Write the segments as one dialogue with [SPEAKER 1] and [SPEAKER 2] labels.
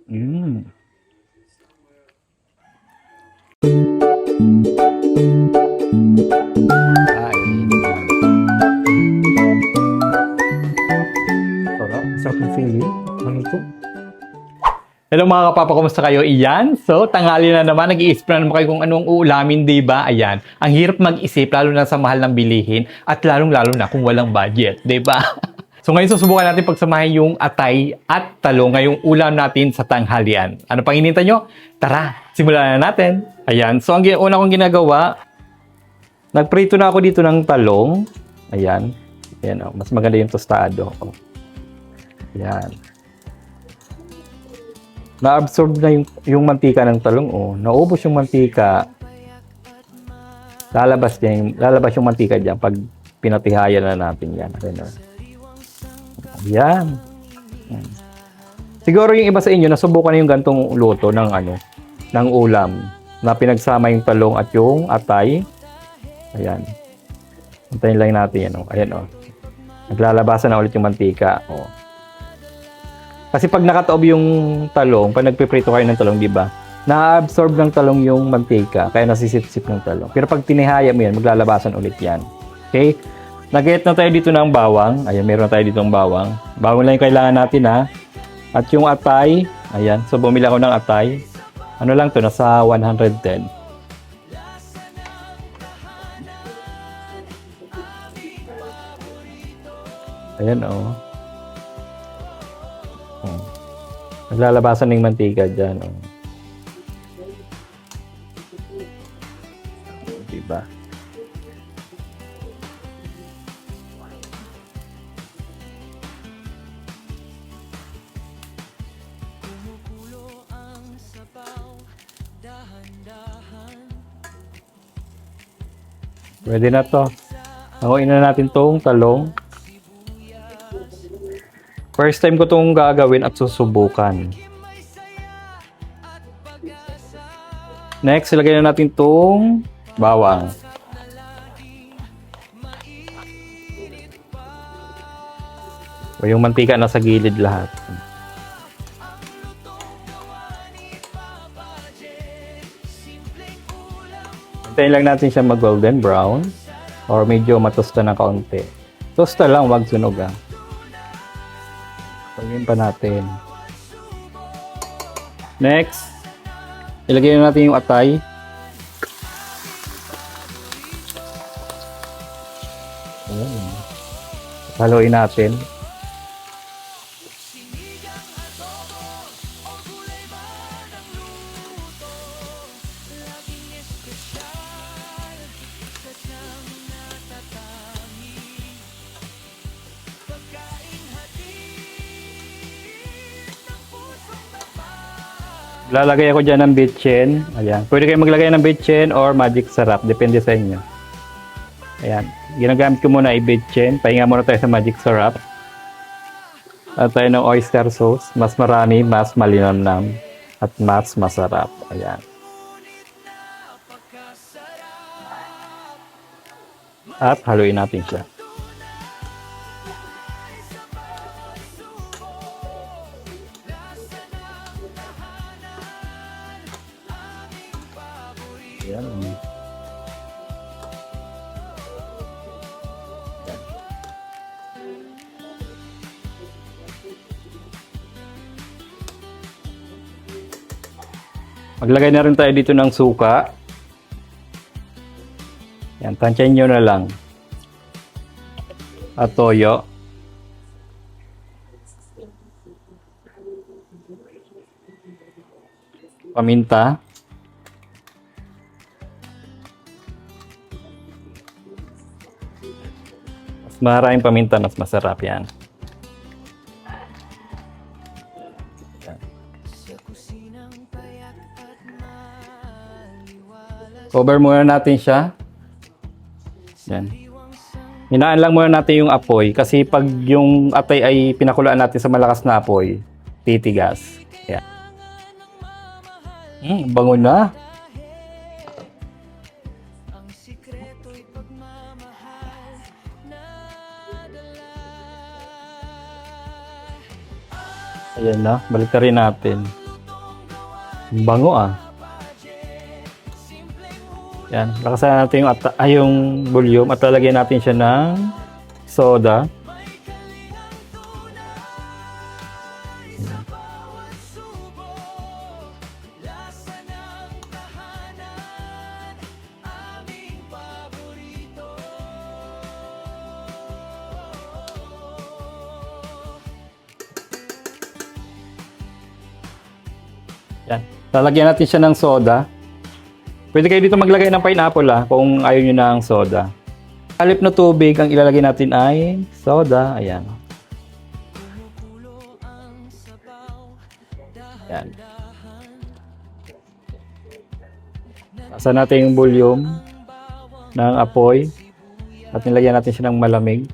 [SPEAKER 1] Mm. Kain. Sarap. Sarap ng feeling. Ano to? Hello mga kapapa, kumusta kayo? Iyan. So, tanghali na naman. Nag-iisip na naman kayo kung anong uulamin, di ba? Ayan. Ang hirap mag-isip, lalo na sa mahal ng bilihin at lalong-lalo na kung walang budget, di ba? So, ngayon susubukan natin pagsamahin yung atay at talong ngayong ulam natin sa tanghalian. Ano pang hinihintay nyo? Tara, simulan na natin. Ayan. So, ang una kong ginagawa, nagprito na ako dito ng talong. Ayan. Ayan, oh. Mas maganda yung tostado. Oh. Ayan. Na-absorb na yung mantika ng talong. Oh. Naubos yung mantika. Lalabas yung mantika dyan pag pinatihayan na natin yan. Ayan. Oh. Ayan. Siguro yung iba sa inyo, nasubukan na yung gantong luto ng ng ulam na pinagsama yung talong at yung atay. Ayan. Antayin lang natin yan. Oh. Ayan, oh. Naglalabasan na ulit yung mantika. Oh. Kasi pag nakataob yung talong, pag nagpiprito kayo ng talong, di ba? Na-absorb ng talong yung mantika, kaya nasisip-sip ng talong. Pero pag tinihaya mo yan, maglalabasan ulit yan. Okay? Nag-get na tayo dito ng bawang. Ayan, meron na tayo dito ng bawang. Bawang lang yung kailangan natin, ha? At yung atay, ayan. So, bumili ako ng atay. Ano lang to, nasa 110. Ayan, oh. Naglalabasan ng mantika dyan, oh. Diba? Pwede na to. Hanguin na natin tong talong. First time ko itong gagawin at susubukan. Next, ilagay na natin itong bawang. O yung mantika nasa gilid lahat. Hintayin lang natin siya mag-golden brown or medyo matosta na kaunti. Tosta lang, wag sunog, ah. Pagin pa natin. Next, ilagay na natin yung atay. Ayan. Haluin natin. Lalagay ako dyan ng bitchin. Ayan. Pwede kayo maglagay ng bitchin or magic sarap. Depende sa inyo. Ayan. Ginagamit ko muna ay bitchin. Pahinga muna tayo sa magic sarap. At tayo ng oyster sauce. Mas marami, mas malinamnam. At mas masarap. Ayan. At haluin natin siya. Ayan. Maglagay na rin tayo dito ng suka. Yan, tansyahin nyo na lang. At toyo. Paminta. Mas maraming paminta, mas masarap yan. Cover muna natin siya. Yan. Hinaan lang muna natin yung apoy kasi pag yung atay ay pinakulaan natin sa malakas na apoy, titigas. Yan. Bango na. Ayan na, balik na rin natin. Ang bango ah. Yan, lakasan natin yung volume at lalagyan natin siya ng soda. Yan. Lalagyan natin siya ng soda. Pwede kayo dito maglagay ng pineapple kung ayaw nyo ng soda. Halip na tubig, ang ilalagay natin ay soda. Ayan. Ayan. Tasan natin yung volume ng apoy. At nilagyan natin siya ng malamig.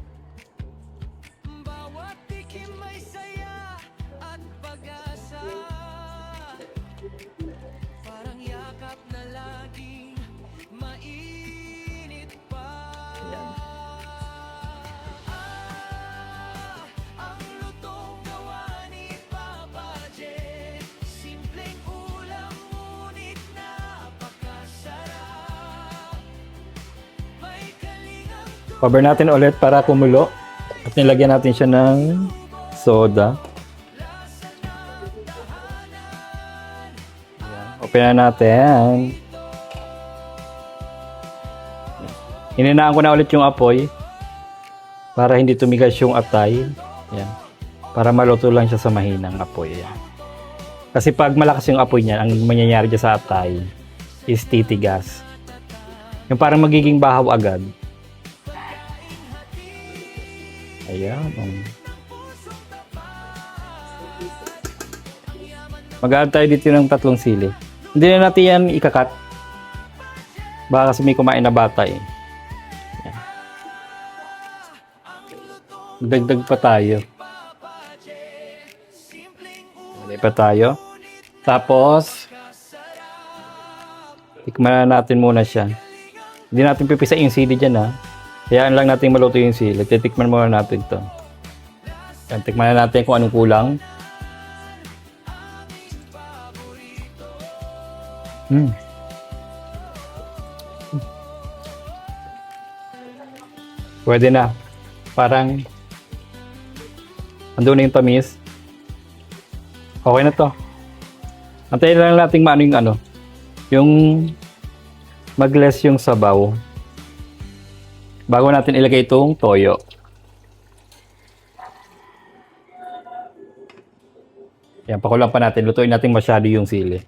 [SPEAKER 1] Cover natin ulit para kumulo. At nilagyan natin siya ng soda. Open na natin. Hininaan ko na ulit yung apoy para hindi tumigas yung atay. Yan. Para maluto lang siya sa mahinang apoy. Yan. Kasi pag malakas yung apoy niya, ang mangyayari dyan sa atay is titigas. Yung parang magiging bahaw agad. Ayan. Mag-add tayo dito ng 3 sili. Hindi na natin yan ikakat. Baka kasi may kumain na bata eh. Ayan. Dagdag pa tayo. Dagdag pa tayo. Tapos, tikman na natin muna siya. Hindi natin pipisa yung sili dyan Hayaan lang natin maluto yung sili. Titikman muna natin to. Yan, tikman na natin kung anong kulang. Pwede na. Parang andun na yung tamis. Okay na to. Antayin lang natin maano yung yung mag-less yung sabaw. Bago natin ilagay itong toyo. Yan, pakulang pa natin. Lutuin natin masyado yung sili.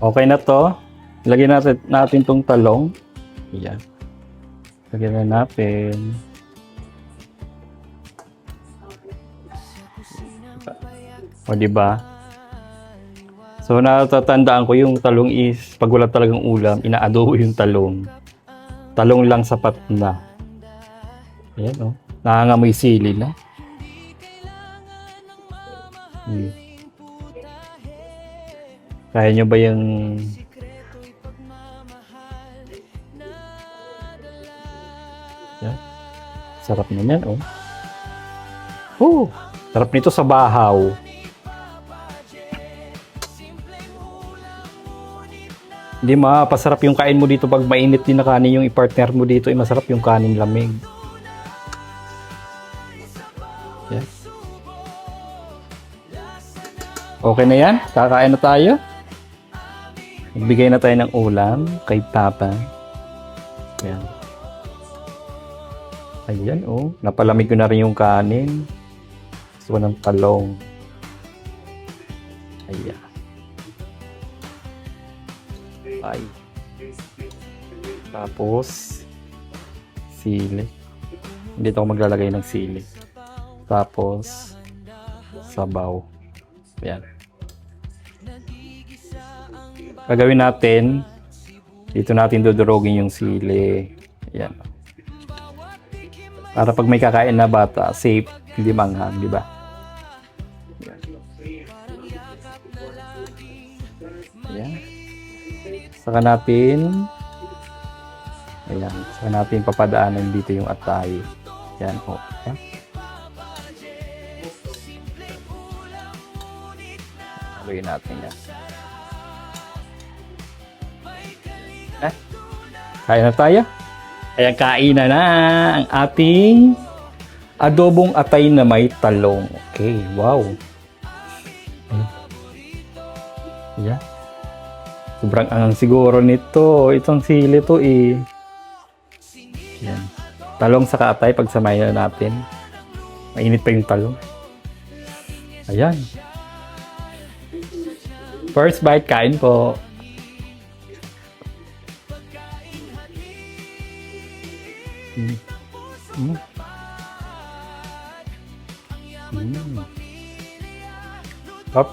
[SPEAKER 1] Okay na to. Ilagay natin itong talong. Yan. Lagyan na natin. O, diba? So, natatandaan ko yung talong is, pag wala talagang ulam, inaadobo yung talong. Talong lang sapat na. Ayan Nangangamoy sili na. Kaya nyo ba yung... Ayan. Sarap na yan sarap nito sa bahaw. Hindi mapasarap yung kain mo dito pag mainit din na kanin yung i-partner mo dito masarap yung kanin lamig. Yes. Okay na yan. Kakain na tayo. Magbigay na tayo ng ulam kay Papa. Ayan. Ayan Napalamig ko na rin yung kanin. Gusto ko ng talong. Ayan. Tapos sili. Dito ako maglalagay ng sili. Tapos sabaw. Ayan. Gagawin natin, dito natin dudurogin yung sili. Ayan. Para pag may kakain na bata, safe, hindi manghang, di ba? Ayan. Saka natin papadaanan dito yung atay. Yan Haluin natin yan. Eh, kain na tayo. Kaya kain na ang ating adobong atay na may talong. Okay, wow. Yeah. Sobrang angang siguro nito. Itong sili to eh. Yan. Talong sa atay, pagsamahin na natin. Mainit pa yung talong. Ayan. First bite, kain po. Up.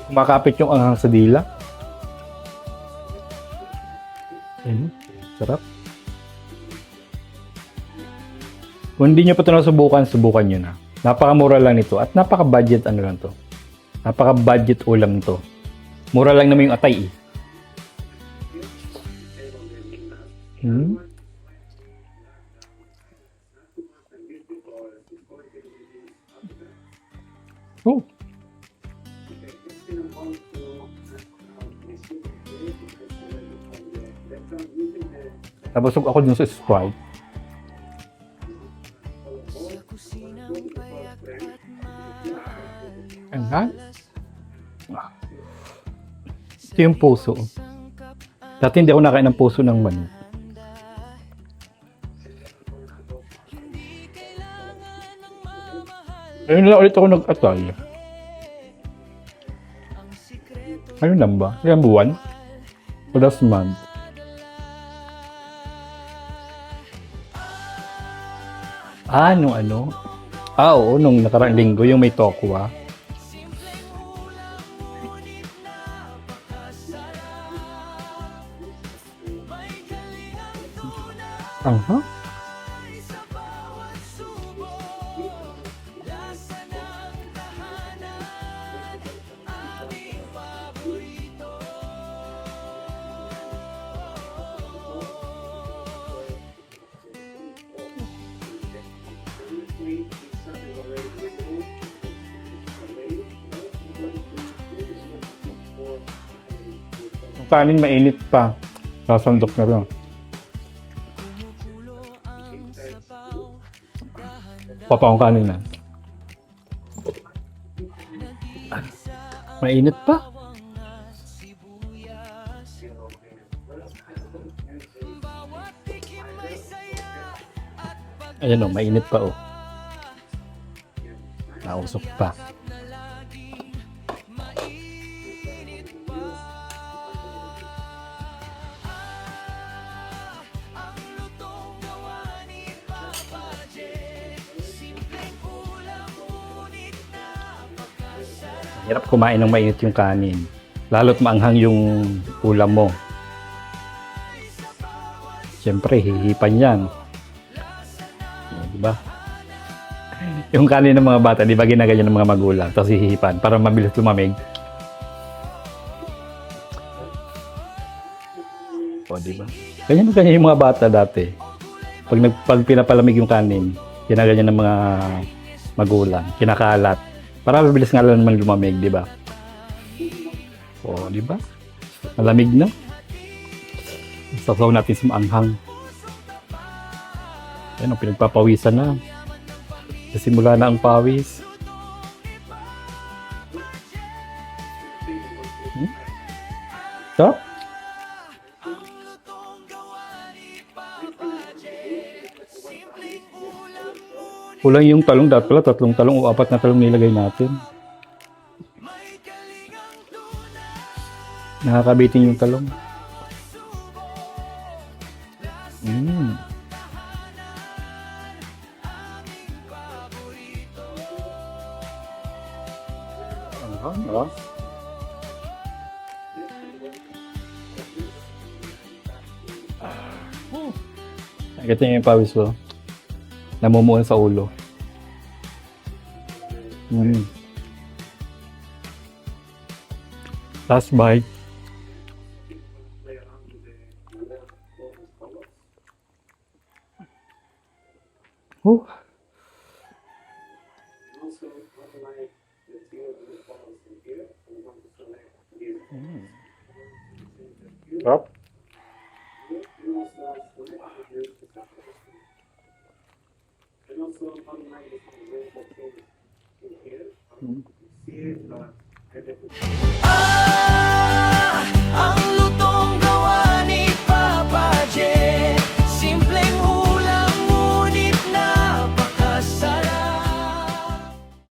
[SPEAKER 1] Kumakapit yung anghang sa dila. Sarap. Kung hindi nyo pa ito nasubukan, subukan nyo na. Napakamura lang nito at napaka-budget ano lang to. Napaka-budget ulam to. Mura lang naman yung atay eh. Oh. Nabusog ako dun sa Sprite. Ayan. Ito yung puso. Dati hindi ako nakain ng puso ng manok. Ayun lang ulit ako nag-atay. Ano lang ba? Ilang buwan? O last month? Nung ano? Oo, nung nakaraang linggo, yung may tokwa. Aha. Ang kanin mainit pa. Sasandok na rin. Papa ang kanin na. Mainit pa. Ayan o, mainit pa o. Nausok pa. Hirap kumain ng mainit yung kanin. Lalo't maanghang yung ulam mo. Siyempre, hihipan yan. Diba? Yung kanin ng mga bata, di ba ginaganyan ng mga magulang? Tapos hihipan para mabilis lumamig. O, diba? Ganyan yung mga bata dati. Pag pinapalamig yung kanin, ginaganyan ng mga magulang. Kinakalat. Para mabilis nga lang naman lumamig, di ba? O, di ba? Malamig na. Sasaw natin sa maanghang. Ayan, pinagpapawisan na. Simula na ang pawis. Stop. Kulang yung talong. Dapat pala 3 talong o 4 na talong nilagay natin. Nakakabitin yung talong. Ano? Ito yung pawis ko. Namumuon sa ulo. Last bite. Oh. Sarap.